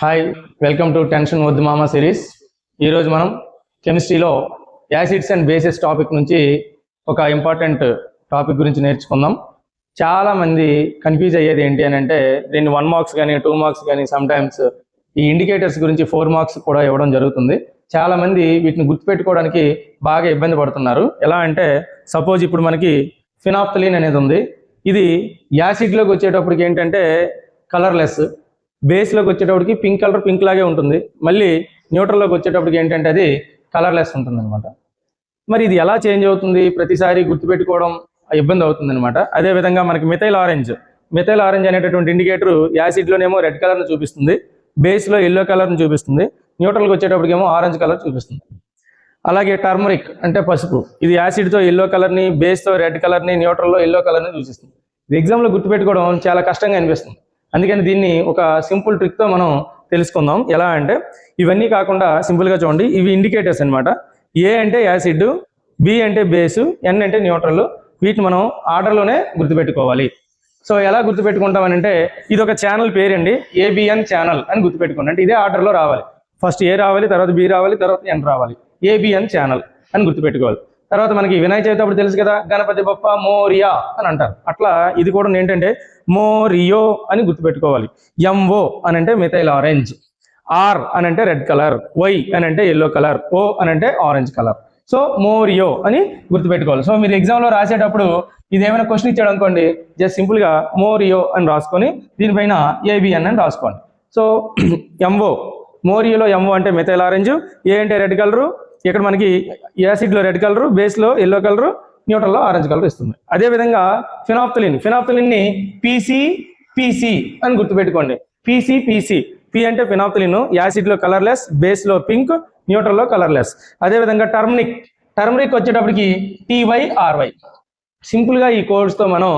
Hi, welcome to tension వద్దు మామ series. ఈరోజు మనం కెమిస్ట్రీలో యాసిడ్స్ అండ్ బేసెస్ టాపిక్ నుంచి ఒక ఇంపార్టెంట్ టాపిక్ గురించి నేర్చుకుందాం. చాలామంది కన్ఫ్యూజ్ అయ్యేది ఏంటి అని అంటే దీన్ని 1 మార్క్స్ కానీ 2 మార్క్స్ కానీ సమ్టైమ్స్ ఈ ఇండికేటర్స్ గురించి 4 మార్క్స్ కూడా ఇవ్వడం జరుగుతుంది. చాలామంది వీటిని గుర్తుపెట్టుకోవడానికి బాగా ఇబ్బంది పడుతున్నారు. ఎలా అంటే సపోజ్ ఇప్పుడు మనకి ఫినాప్థలిన్ అనేది ఉంది. ఇది యాసిడ్లోకి వచ్చేటప్పటికి ఏంటంటే కలర్లెస్, బేస్లోకి వచ్చేటప్పటికి పింక్ లాగే ఉంటుంది. మళ్ళీ న్యూట్రల్లోకి వచ్చేటప్పటికి ఏంటంటే అది కలర్లెస్ ఉంటుంది అనమాట. మరి ఇది ఎలా చేంజ్ అవుతుంది, ప్రతిసారి గుర్తుపెట్టుకోవడం ఇబ్బంది అవుతుంది అనమాట. అదేవిధంగా మనకి మిథైల్ ఆరెంజ్ అనేటటువంటి ఇండికేటర్ యాసిడ్లోనేమో రెడ్ కలర్ని చూపిస్తుంది, బేస్లో ఎల్లో కలర్ని చూపిస్తుంది, న్యూట్రల్కి వచ్చేటప్పటికేమో ఆరెంజ్ కలర్ చూపిస్తుంది. అలాగే టర్మరిక్ అంటే పసుపు, ఇది యాసిడ్తో ఎల్లో కలర్ని, బేస్తో రెడ్ కలర్ని, న్యూట్రల్లో ఎల్లో కలర్ని చూపిస్తుంది. ఇది ఎగ్జామ్లో గుర్తుపెట్టుకోవడం చాలా కష్టంగా అనిపిస్తుంది. అందుకని దీన్ని ఒక సింపుల్ ట్రిక్తో మనం తెలుసుకుందాం. ఎలా అంటే ఇవన్నీ కాకుండా సింపుల్గా చూడండి, ఇవి ఇండికేటర్స్ అనమాట. ఏ అంటే యాసిడ్, బి అంటే బేసు, ఎన్ అంటే న్యూట్రల్. వీటిని మనం ఆర్డర్లోనే గుర్తుపెట్టుకోవాలి. సో ఎలా గుర్తుపెట్టుకుంటామని అంటే ఇది ఒక ఛానల్ పేరండి, ఏబిఎన్ ఛానల్ అని గుర్తుపెట్టుకోండి. అంటే ఇదే ఆర్డర్లో రావాలి. ఫస్ట్ ఏ రావాలి, తర్వాత బి రావాలి, తర్వాత ఎన్ రావాలి. ఏబిఎన్ ఛానల్ అని గుర్తుపెట్టుకోవాలి. తర్వాత మనకి వినాయక చవితి అప్పుడు తెలుసు కదా, గణపతి బప్ప మోరియా అని అంటారు. అట్లా ఇది కూడా ఏంటంటే మోరియో అని గుర్తుపెట్టుకోవాలి. ఎంఓ అని అంటే మిథైల్ ఆరెంజ్, ఆర్ అని అంటే రెడ్ కలర్, వై అని అంటే ఎల్లో కలర్, ఓ అని అంటే ఆరెంజ్ కలర్. సో మోరియో అని గుర్తుపెట్టుకోవాలి. సో మీరు ఎగ్జామ్లో రాసేటప్పుడు ఇది ఏమైనా క్వశ్చన్ ఇచ్చాడు అనుకోండి, జస్ట్ సింపుల్గా మోరియో అని రాసుకొని దీనిపైన ఏబిఎన్ అని రాసుకోండి. సో ఎంఓ, మోరియోలో ఎంఓ అంటే మిథైల్ ఆరెంజ్, ఏ అంటే రెడ్ కలరు, ఇక్కడ మనకి యాసిడ్లో రెడ్ కలరు, బేస్లో ఎల్లో కలరు, న్యూట్రల్లో ఆరెంజ్ కలర్ ఇస్తుంది. అదేవిధంగా ఫినాప్థలిన్ని పీసీ అని గుర్తుపెట్టుకోండి. పీసీ, పి అంటే ఫినాప్థలిన్, యాసిడ్లో కలర్లెస్, బేస్లో పింక్, న్యూట్రల్లో కలర్లెస్. అదేవిధంగా టర్మరిక్ వచ్చేటప్పటికి TYRY. సింపుల్గా ఈ కోడ్స్తో మనం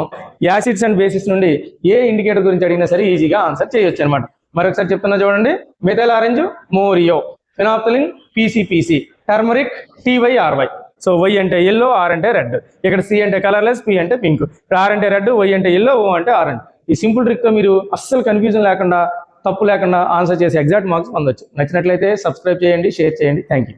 యాసిడ్స్ అండ్ బేసిస్ నుండి ఏ ఇండికేటర్ గురించి అడిగినా సరే ఈజీగా ఆన్సర్ చేయొచ్చు అనమాట. మరొకసారి చెప్తున్నా చూడండి, మిథైల్ ఆరెంజ్ మోరియో, phenolphthalein PC, turmeric TYRY. So Y అంటే ఎల్లో, ఆర్ అంటే రెడ్, ఇక్కడ సి అంటే కలర్లెస్, పి అంటే పింక్, ఆర్ అంటే రెడ్, వై అంటే ఎల్లో, ఓ అంటే ఆరెంజ్. ఈ సింపుల్ ట్రిక్తో మీరు అస్సలు కన్ఫ్యూజన్ లేకుండా, తప్పు లేకుండా ఆన్సర్ చేసి ఎగ్జాక్ట్ మార్క్స్ పొందొచ్చు. నచ్చినట్లయితే సబ్స్క్రైబ్ చేయండి, షేర్ చేయండి. Thank you.